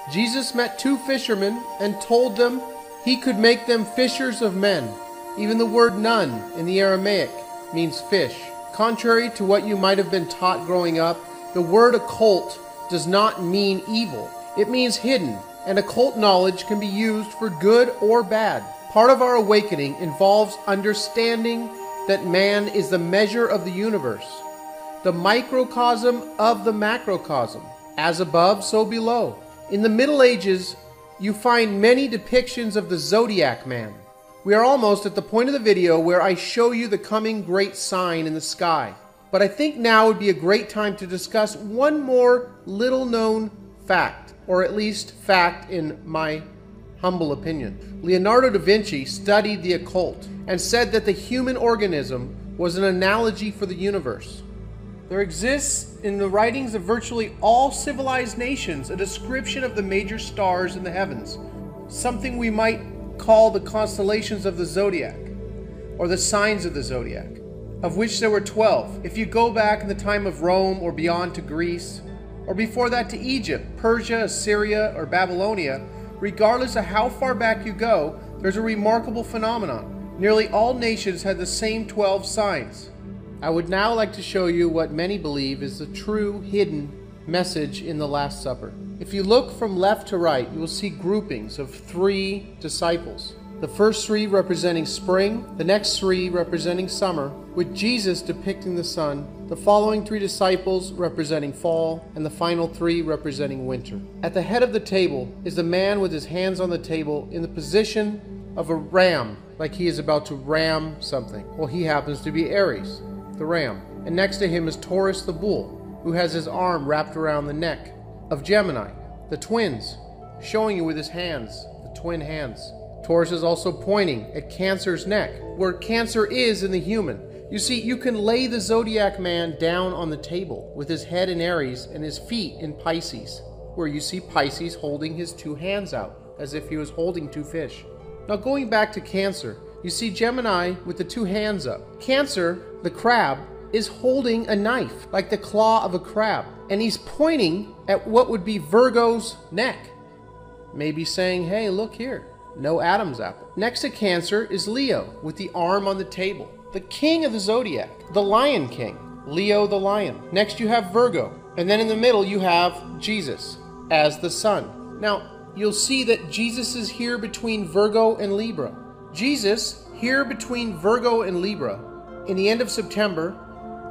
Jesus met two fishermen and told them he could make them fishers of men. Even the word nun in the Aramaic means fish. Contrary to what you might have been taught growing up, the word occult does not mean evil. It means hidden, and occult knowledge can be used for good or bad. Part of our awakening involves understanding that man is the measure of the universe, the microcosm of the macrocosm, as above, so below. In the Middle Ages, you find many depictions of the zodiac man. We are almost at the point of the video where I show you the coming great sign in the sky. But I think now would be a great time to discuss one more little known fact, or at least fact in my humble opinion. Leonardo da Vinci studied the occult and said that the human organism was an analogy for the universe. There exists in the writings of virtually all civilized nations a description of the major stars in the heavens, something we might call the constellations of the zodiac, or the signs of the zodiac, of which there were 12. If you go back in the time of Rome or beyond to Greece, or before that to Egypt, Persia, Assyria, or Babylonia, regardless of how far back you go, there's a remarkable phenomenon. Nearly all nations had the same 12 signs. I would now like to show you what many believe is the true hidden message in the Last Supper. If you look from left to right, you will see groupings of 3 disciples. The first 3 representing spring, the next 3 representing summer, with Jesus depicting the sun, the following 3 disciples representing fall, and the final 3 representing winter. At the head of the table is the man with his hands on the table in the position of a ram, like he is about to ram something. Well, he happens to be Aries, the ram. And next to him is Taurus the bull, who has his arm wrapped around the neck of Gemini, the twins, showing you with his hands, the twin hands. Taurus is also pointing at Cancer's neck, where Cancer is in the human. You see, you can lay the zodiac man down on the table with his head in Aries and his feet in Pisces, where you see Pisces holding his 2 hands out, as if he was holding 2 fish. Now going back to Cancer, you see Gemini with the 2 hands up. Cancer, the crab, is holding a knife, like the claw of a crab, and he's pointing at what would be Virgo's neck, maybe saying, hey, look here, no Adam's apple. Next to Cancer is Leo, with the arm on the table, the king of the zodiac, the Lion King, Leo the lion. Next you have Virgo, and then in the middle you have Jesus as the sun. Now, you'll see that Jesus is here between Virgo and Libra. Jesus, here between Virgo and Libra, in the end of September,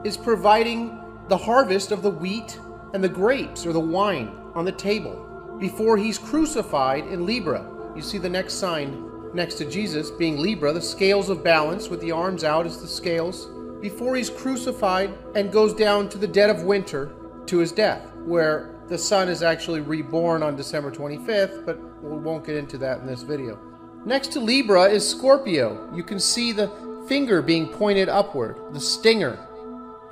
is providing the harvest of the wheat and the grapes, or the wine, on the table before he's crucified in Libra. You see the next sign next to Jesus being Libra, the scales of balance with the arms out as the scales, before he's crucified and goes down to the dead of winter to his death, where the sun is actually reborn on December 25th, but we won't get into that in this video. Next to Libra is Scorpio. You can see the finger being pointed upward, the stinger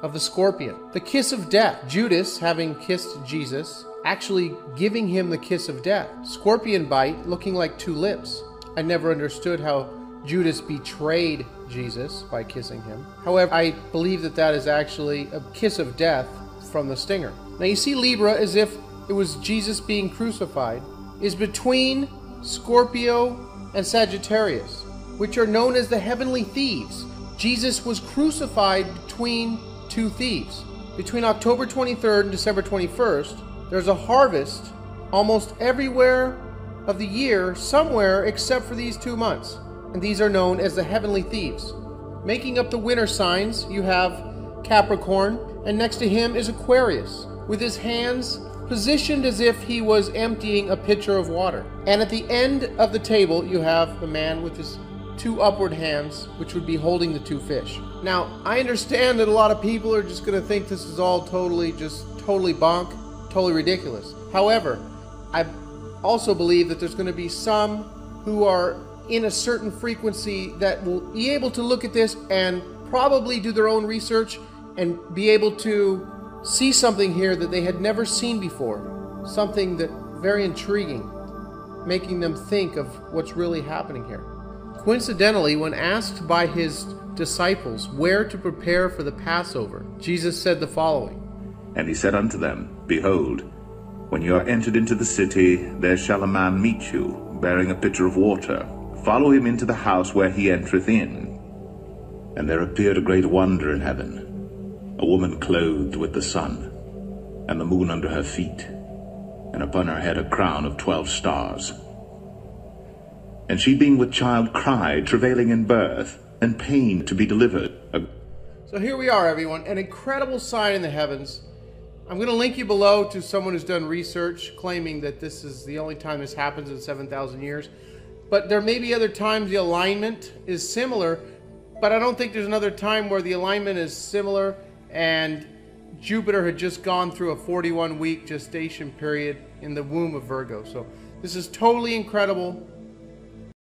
of the scorpion. The kiss of death, Judas having kissed Jesus, actually giving him the kiss of death. Scorpion bite looking like 2 lips. I never understood how Judas betrayed Jesus by kissing him. However, I believe that that is actually a kiss of death from the stinger. Now you see Libra, as if it was Jesus being crucified, is between Scorpio and Sagittarius, which are known as the heavenly thieves. Jesus was crucified between 2 thieves. Between October 23rd and December 21st, there's a harvest almost everywhere of the year, somewhere except for these 2 months. And these are known as the heavenly thieves. Making up the winter signs, you have Capricorn, and next to him is Aquarius, with his hands positioned as if he was emptying a pitcher of water. And at the end of the table, you have the man with his 2 upward hands, which would be holding the 2 fish. Now, I understand that a lot of people are just going to think this is all totally bonk, totally ridiculous. However, I also believe that there's going to be some who are in a certain frequency that will be able to look at this and probably do their own research and be able to see something here that they had never seen before. Something that very intriguing, making them think of what's really happening here. Coincidentally, when asked by his disciples where to prepare for the Passover, Jesus said the following. And he said unto them, Behold, When you are entered into the city, there shall a man meet you, bearing a pitcher of water. Follow him into the house where he entereth in. And there appeared a great wonder in heaven, a woman clothed with the sun, and the moon under her feet, and upon her head a crown of 12 stars. And she being with child cried, travailing in birth, and pain to be delivered. So here we are, everyone, an incredible sign in the heavens. I'm going to link you below to someone who's done research claiming that this is the only time this happens in 7,000 years. But there may be other times the alignment is similar, but I don't think there's another time where the alignment is similar and Jupiter had just gone through a 41-week gestation period in the womb of Virgo. So this is totally incredible.